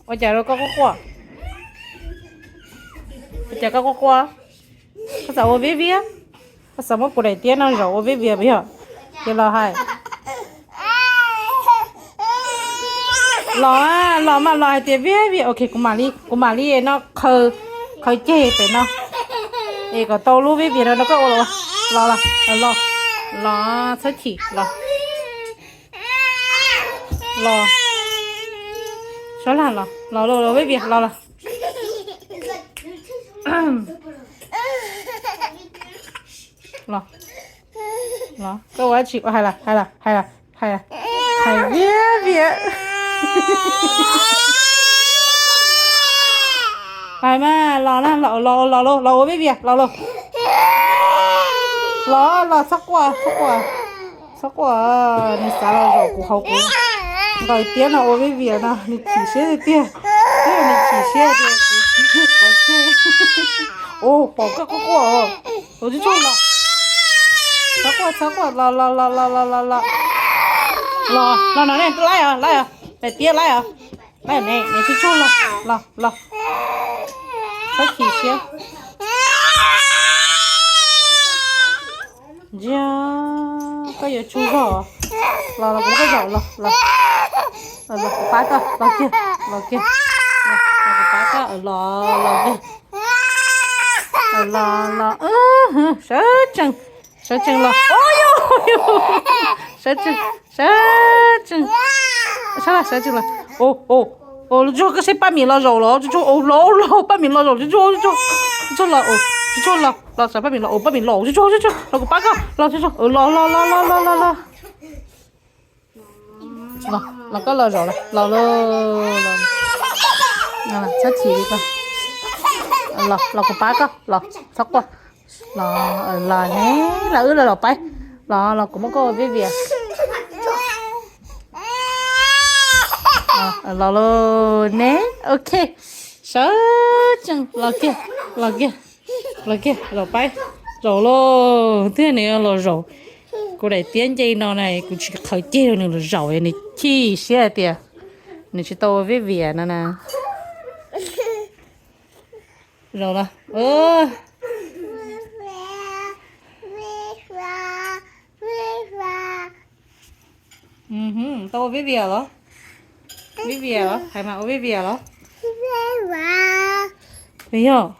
我家了搞个花，我家搞个花，可是我 baby 啊，可是我过来点了肉，我 baby 不要，给老海。老à老mà lo thì biết ok cô mà đi nó khơi khơi chê phải nó thì có tàu luôn biết nó có lo lo lo lo sao chỉ lo số là lo biết việc lo lo có quá chị hay là biết phải mà lo biết việc lo sốc quá你啥了肉骨好骨搞点了我biết việc呢你体恤的点你体恤的我去哦好个哦我就中了sốc quá lo nè来啊来爹来啊来你去做了快体恤呀快有猪肉了不会走了八个老爹八个了蛇精了哦呦蛇精蛇精了哦就个谁半米了肉了就老半米了肉就了哦就了啥半米了哦半米了就了个八个了就了个了肉了再提一个了个八个了超过了呢了白了怎么个 baby 了呢 ok sợ chừng là kia rồi bay rồi lo thế này là rồi cô để tiến dây nó này cô chỉ khởi chơi nữa là rồi này chi xe tiền này chỉ tao với việc nó nè rồi là tao với việc đó với việc đó hay mà với việc đó bây giờ